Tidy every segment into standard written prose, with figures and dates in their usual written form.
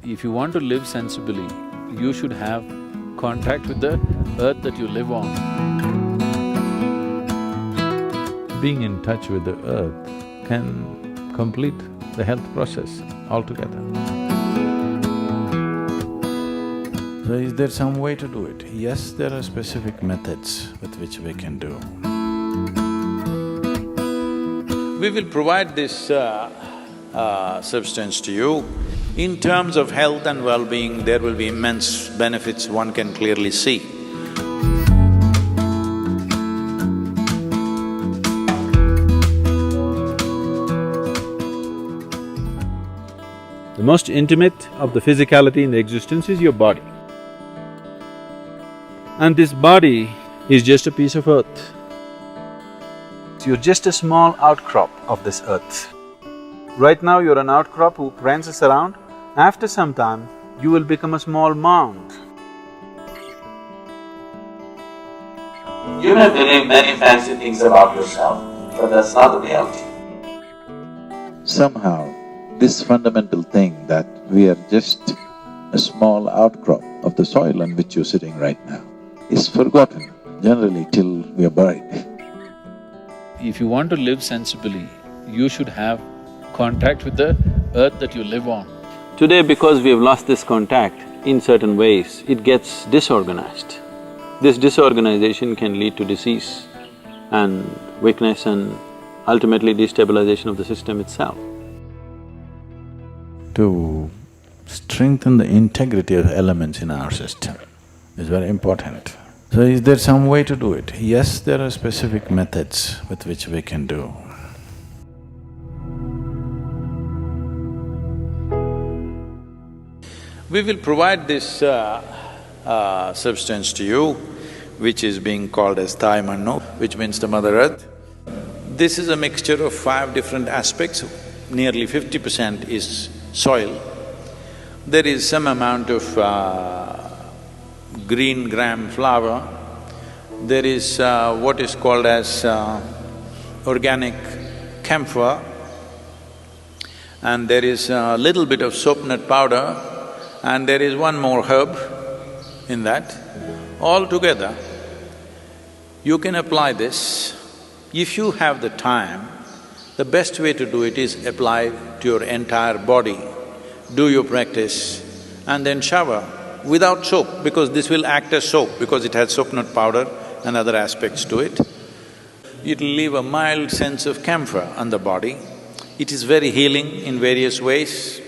If you want to live sensibly, you should have contact with the earth that you live on. Being in touch with the earth can complete the health process altogether. So is there some way to do it? Yes, there are specific methods with which we can do. We will provide this substance to you. In terms of health and well-being, there will be immense benefits one can clearly see. The most intimate of the physicality in the existence is your body. And this body is just a piece of earth. You're just a small outcrop of this earth. Right now you're an outcrop who prances around. After some time, you will become a small mound. You may believe many fancy things about yourself, but that's not the reality. Somehow, this fundamental thing that we are just a small outcrop of the soil on which you're sitting right now is forgotten generally till we are buried. If you want to live sensibly, you should have contact with the earth that you live on. Today, because we have lost this contact, in certain ways, it gets disorganized. This disorganization can lead to disease and weakness and ultimately destabilization of the system itself. To strengthen the integrity of elements in our system is very important. So is there some way to do it? Yes, there are specific methods with which we can do. We will provide this substance to you, which is being called as Thai Mannu, which means the Mother Earth. This is a mixture of 5 different aspects. Nearly 50% is soil. There is some amount of green gram flour. There is what is called as organic camphor, and there is a little bit of soap nut powder, and there is one more herb in that. All together, you can apply this. If you have the time, the best way to do it is apply to your entire body. Do your practice and then shower without soap, because this will act as soap because it has soap nut powder and other aspects to it. It'll leave a mild sense of camphor on the body. It is very healing in various ways.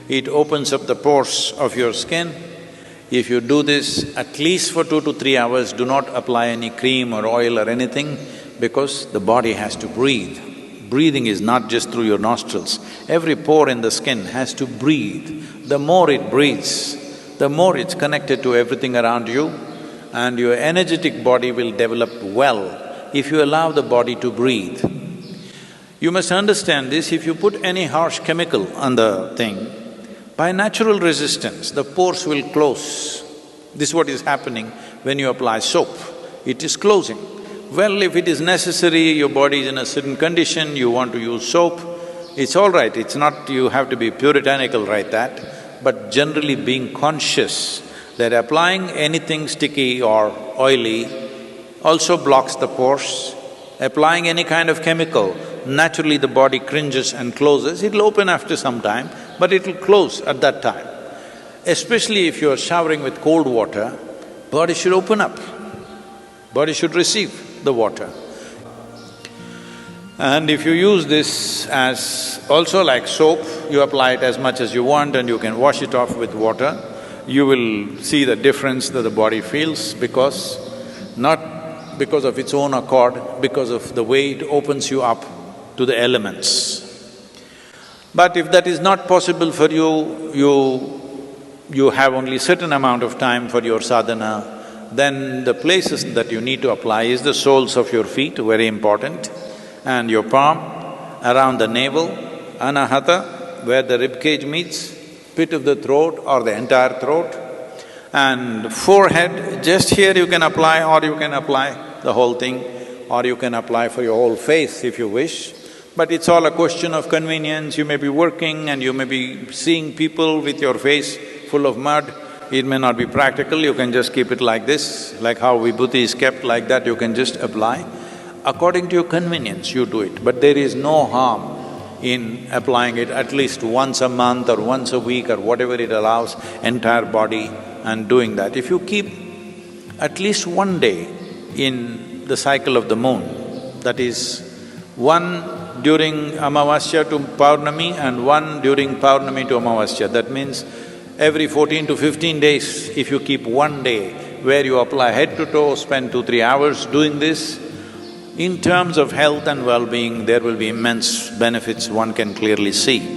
It opens up the pores of your skin. If you do this at least for 2 to 3 hours, do not apply any cream or oil or anything, because the body has to breathe. Breathing is not just through your nostrils. Every pore in the skin has to breathe. The more it breathes, the more it's connected to everything around you, and your energetic body will develop well if you allow the body to breathe. You must understand this, if you put any harsh chemical on the thing, by natural resistance, the pores will close. This is what is happening when you apply soap. It is closing. Well, if it is necessary, your body is in a certain condition, you want to use soap, it's all right, it's not… you have to be puritanical right that, but generally being conscious that applying anything sticky or oily also blocks the pores. Applying any kind of chemical, naturally the body cringes and closes. It'll open after some time, but it'll close at that time. Especially if you're showering with cold water, body should open up, body should receive the water. And if you use this as also like soap, you apply it as much as you want and you can wash it off with water, you will see the difference that the body feels, because… not because of its own accord, because of the way it opens you up to the elements. But if that is not possible for you, you have only certain amount of time for your sadhana, then the places that you need to apply is the soles of your feet, very important, and your palm, around the navel, anahata, where the rib cage meets, pit of the throat or the entire throat, and forehead, just here you can apply, or you can apply the whole thing, or you can apply for your whole face if you wish. But it's all a question of convenience. You may be working and you may be seeing people with your face full of mud. It may not be practical, you can just keep it like this, like how vibhuti is kept like that, you can just apply. According to your convenience, you do it, but there is no harm in applying it at least once a month or once a week or whatever it allows, entire body, and doing that. If you keep at least one day in the cycle of the moon, that is, one during Amavasya to Paurnami and one during Paurnami to Amavasya, that means every 14 to 15 days, if you keep one day where you apply head to toe, spend 2-3 hours doing this, in terms of health and well-being, there will be immense benefits one can clearly see.